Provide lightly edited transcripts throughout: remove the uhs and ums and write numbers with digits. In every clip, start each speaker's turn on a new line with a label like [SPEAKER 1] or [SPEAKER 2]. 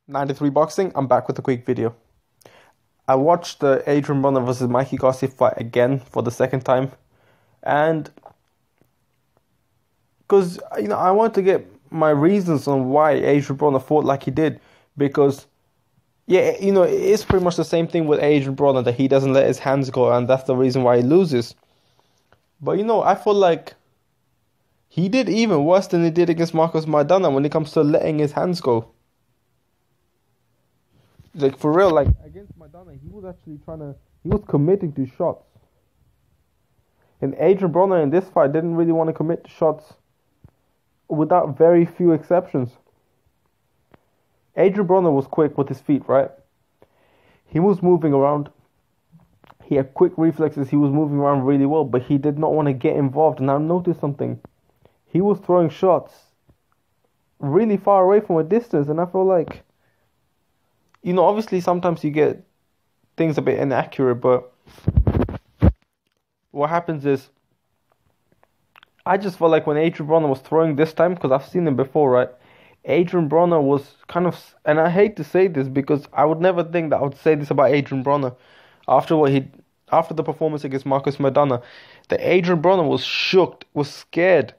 [SPEAKER 1] 93 Boxing, I'm back with a quick video. I watched the Adrien Broner versus Mikey Garcia fight again for the second time, and because I wanted to get my reasons on why Adrien Broner fought like he did, because it's pretty much the same thing with Adrien Broner, that he doesn't let his hands go, and that's the reason why he loses. But I feel like he did even worse than he did against Marcos Maidana when it comes to letting his hands go. Like, for real, like against Maidana, he was actually he was committing to shots. And Adrien Broner in this fight didn't really want to commit to shots, without very few exceptions. Adrien Broner was quick with his feet, right? He was moving around. He had quick reflexes. He was moving around really well, but he did not want to get involved. And I noticed something. He was throwing shots really far away from a distance, and I feel like, obviously sometimes you get things a bit inaccurate, but what happens is, I just felt like when Adrien Broner was throwing this time, because I've seen him before, right? Adrien Broner was kind of, and I hate to say this because I would never think that I would say this about Adrien Broner after the performance against Marcos Maidana, that Adrien Broner was shook, was scared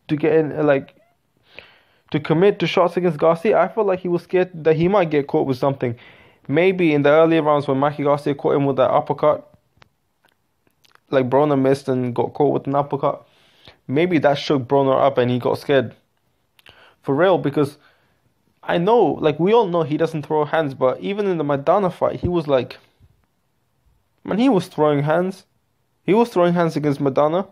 [SPEAKER 1] to get in, to commit to shots against Garcia. I felt like he was scared that he might get caught with something. Maybe in the earlier rounds when Mikey Garcia caught him with that uppercut, like Broner missed and got caught with an uppercut, maybe that shook Broner up and he got scared. For real, because I know, like we all know, he doesn't throw hands, but even in the Maidana fight, he was like, man, he was throwing hands. He was throwing hands against Maidana.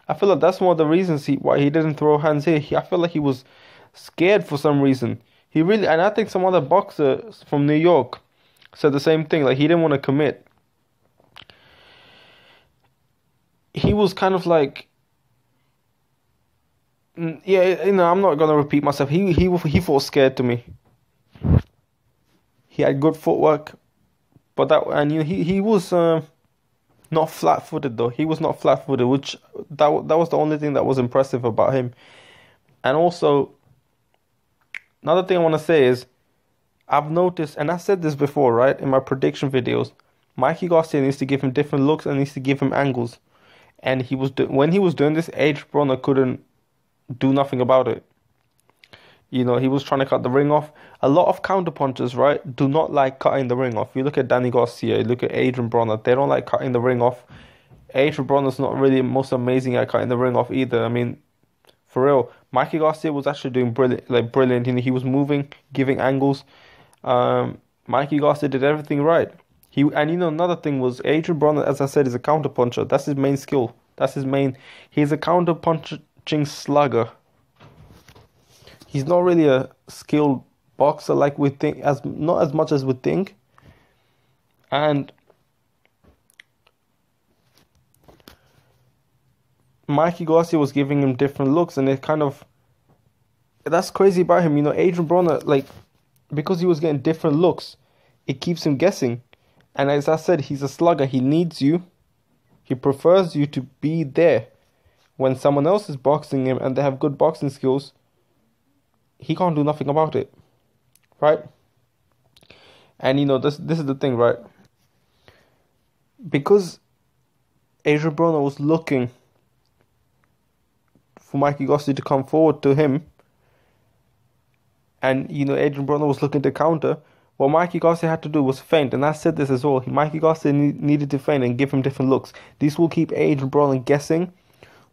[SPEAKER 1] I feel like that's one of the reasons why he didn't throw hands here. I feel like he was scared for some reason. He really, and I think some other boxers from New York said the same thing. Like, he didn't want to commit. He was kind of like, I'm not gonna repeat myself. He fought scared to me. He had good footwork, but he was not flat-footed though. He was not flat-footed, which that was the only thing that was impressive about him. And also, another thing I want to say is, I've noticed, and I said this before, right, in my prediction videos, Mikey Garcia needs to give him different looks and needs to give him angles. And when he was doing this, Adrien Broner couldn't do nothing about it. He was trying to cut the ring off. A lot of counterpunchers, right, do not like cutting the ring off. You look at Danny Garcia, you look at Adrien Broner, they don't like cutting the ring off. Adrien Broner's not really most amazing at cutting the ring off either. I mean, for real, Mikey Garcia was actually doing brilliant. He was moving, giving angles. Mikey Garcia did everything right. Another thing was, Adrien Broner, as I said, is a counterpuncher. That's his main skill. He's a counterpunching slugger. He's not really a skilled boxer like we think, not as much as we think. And Mikey Garcia was giving him different looks, and that's crazy about him. Adrien Broner, like, because he was getting different looks, it keeps him guessing. And as I said, he's a slugger. He needs you. He prefers you to be there. When someone else is boxing him and they have good boxing skills, he can't do nothing about it, right? And this is the thing, right? Because Adrien Broner was looking for Mikey Garcia to come forward to him, and Adrien Broner was looking to counter, what Mikey Garcia had to do was feint. And I said this as well. Mikey Garcia needed to feint and give him different looks. This will keep Adrien Broner guessing.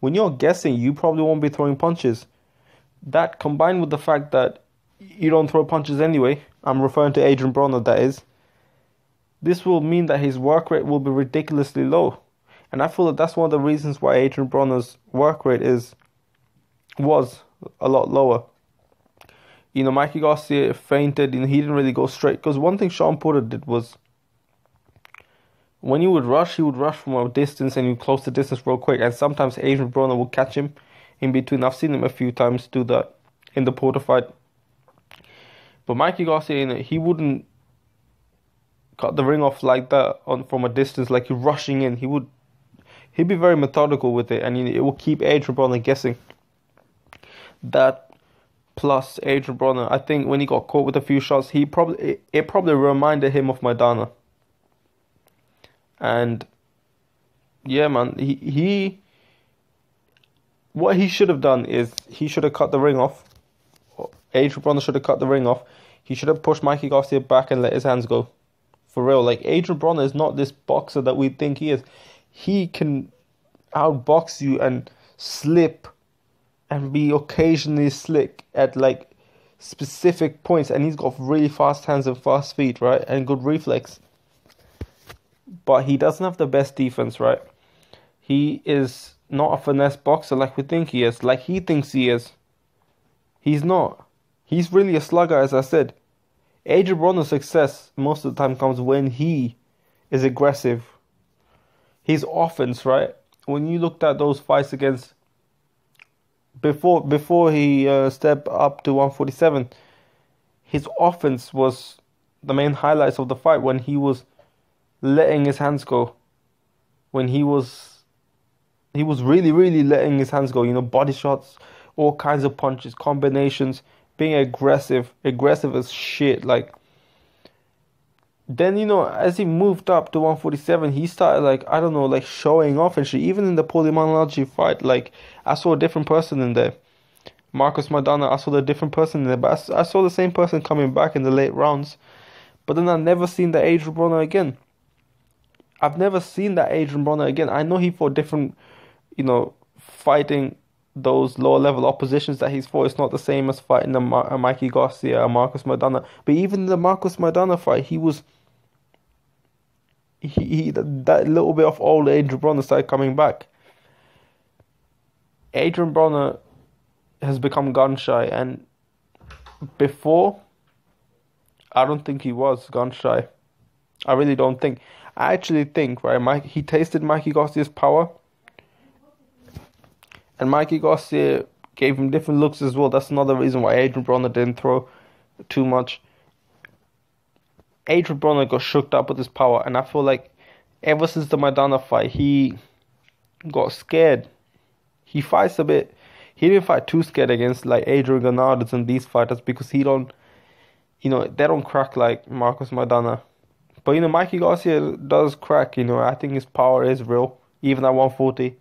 [SPEAKER 1] When you're guessing, you probably won't be throwing punches. That, combined with the fact that you don't throw punches anyway, I'm referring to Adrien Broner, that is, this will mean that his work rate will be ridiculously low. And I feel that that's one of the reasons why Adrien Broner's work rate was a lot lower. Mikey Garcia feinted, and he didn't really go straight. Because one thing Sean Porter did was, when he would rush from a distance, and he'd close the distance real quick. And sometimes Adrien Broner would catch him in between. I've seen him a few times do that in the Porter fight. But Mikey Garcia, he wouldn't cut the ring off like that from a distance, like you're rushing in. He'd be very methodical with it, and it will keep Adrien Broner guessing. That plus Adrien Broner. I think when he got caught with a few shots, it probably reminded him of Maidana. And yeah, man, he what he should have done is he should have cut the ring off. Adrien Broner should have cut the ring off. He should have pushed Mikey Garcia back and let his hands go. For real, like Adrien Broner is not this boxer that we think he is. He can outbox you and slip and be occasionally slick at like specific points, and he's got really fast hands and fast feet, right, and good reflex. But he doesn't have the best defense, right? He is not a finesse boxer like we think he is, like he thinks he is. He's not. He's really a slugger, as I said. Adrien Broner's success most of the time comes when he is aggressive. His offense, right? When you looked at those fights against before he stepped up to 147, his offense was the main highlights of the fight when he was letting his hands go. When he was really, really letting his hands go, body shots, all kinds of punches, combinations, being aggressive as shit. Like, then, as he moved up to 147, he started, like, I don't know, like, showing off and shit. Even in the Polimanalaji fight, like, I saw a different person in there. Marcos Maidana, I saw a different person in there. But I saw the same person coming back in the late rounds. But then I've never seen the Adrien Broner again. I've never seen that Adrien Broner again. I know he fought different, fighting those lower level oppositions that he's fought. It's not the same as fighting a Mikey Garcia or Marcos Maidana. But even in the Marcos Maidana fight, he was that little bit of old Adrien Broner started coming back. Adrien Broner has become gun shy, and before, I don't think he was gun shy. I really don't think. I actually think, right, he tasted Mikey Garcia's power, and Mikey Garcia gave him different looks as well. That's another reason why Adrien Broner didn't throw too much. Adrien Broner got shook up with his power, and I feel like ever since the Maidana fight, he got scared. He fights a bit. He didn't fight too scared against like Adrian Granades and these fighters because they don't crack like Marcos Maidana. But Mikey Garcia does crack. I think his power is real, even at 140.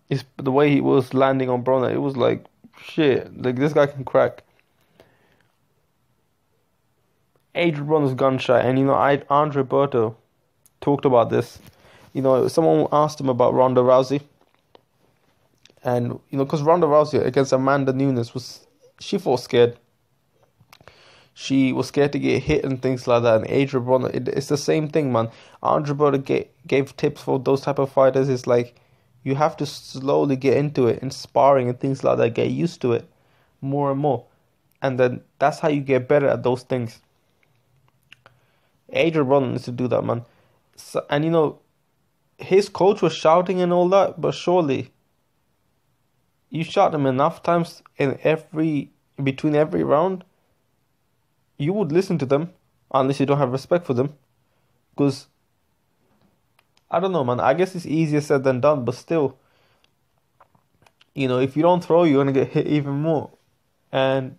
[SPEAKER 1] It's the way he was landing on Broner. It was like shit. Like this guy can crack. Adrien Broner's gun shy, and Andre Berto talked about this. Someone asked him about Ronda Rousey, and because Ronda Rousey against Amanda Nunes she fought scared. She was scared to get hit and things like that. And Adrien Broner, it's the same thing, man. Andre Berto gave tips for those type of fighters. It's like you have to slowly get into it in sparring and things like that. Get used to it more and more, and then that's how you get better at those things. Adrien Broner needs to do that, man. So, and his coach was shouting and all that, but surely you shot him enough times in between every round, you would listen to them, unless you don't have respect for them. Because I don't know, man. I guess it's easier said than done, but still, if you don't throw, you're gonna get hit even more. And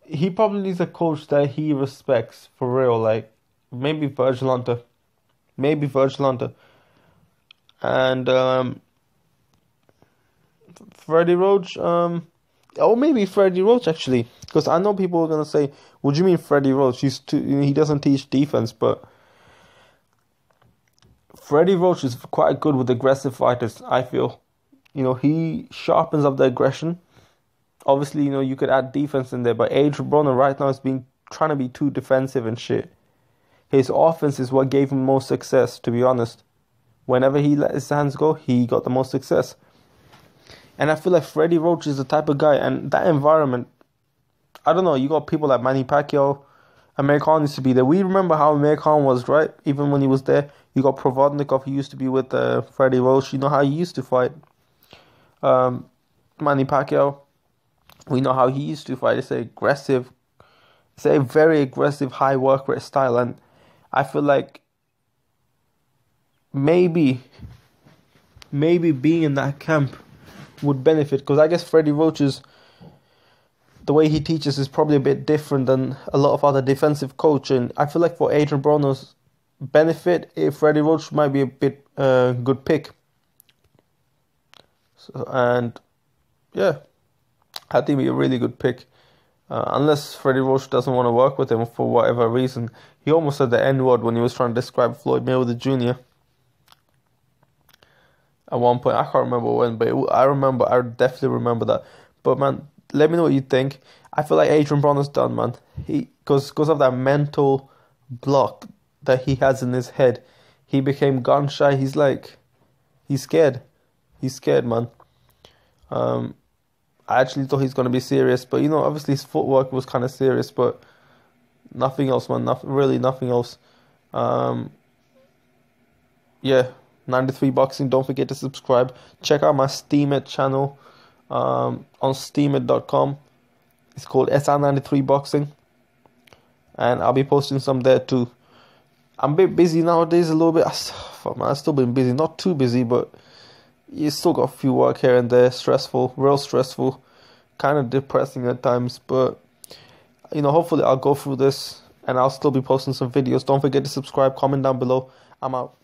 [SPEAKER 1] he probably needs a coach that he respects for real, like maybe Virgil Hunter. And Freddie Roach, or maybe Freddie Roach actually, because I know people are gonna say, "What do you mean Freddie Roach? He doesn't teach defense." But Freddie Roach is quite good with aggressive fighters. I feel, he sharpens up the aggression. Obviously, you could add defense in there, but Adrien Broner right now is trying to be too defensive and shit. His offense is what gave him most success, to be honest. Whenever he let his hands go, he got the most success. And I feel like Freddie Roach is the type of guy, and that environment, I don't know, you got people like Manny Pacquiao, Amir Khan used to be there. We remember how Amir Khan was, right? Even when he was there. You got Provodnikov, he used to be with Freddie Roach. You know how he used to fight. Manny Pacquiao, we know how he used to fight. It's a very aggressive, high work rate style. And I feel like maybe being in that camp would benefit, because I guess Freddie Roach's, the way he teaches is probably a bit different than a lot of other defensive coaching. I feel like for Adrien Broner's benefit, Freddie Roach might be a bit good pick. So, and yeah, I think it'd be a really good pick. Unless Freddie Roach doesn't want to work with him for whatever reason. He almost said the N-word when he was trying to describe Floyd Mayweather Jr. At one point. I can't remember when, but I definitely remember that. But man, let me know what you think. I feel like Adrien Broner's done, man. Because of that mental block that he has in his head, he became gun shy. He's scared. He's scared, man. I actually thought he's going to be serious, but obviously his footwork was kind of serious, but nothing else, man. Really nothing else. Yeah, 93 Boxing. Don't forget to subscribe. Check out my Steemit channel on steemit.com. It's called SR93 Boxing, and I'll be posting some there too. I'm a bit busy nowadays, a little bit. Fuck, man, I've still been busy. Not too busy, but you still got a few work here and there. Stressful, real stressful, kind of depressing at times. But hopefully I'll go through this and I'll still be posting some videos. Don't forget to subscribe, comment down below. I'm out.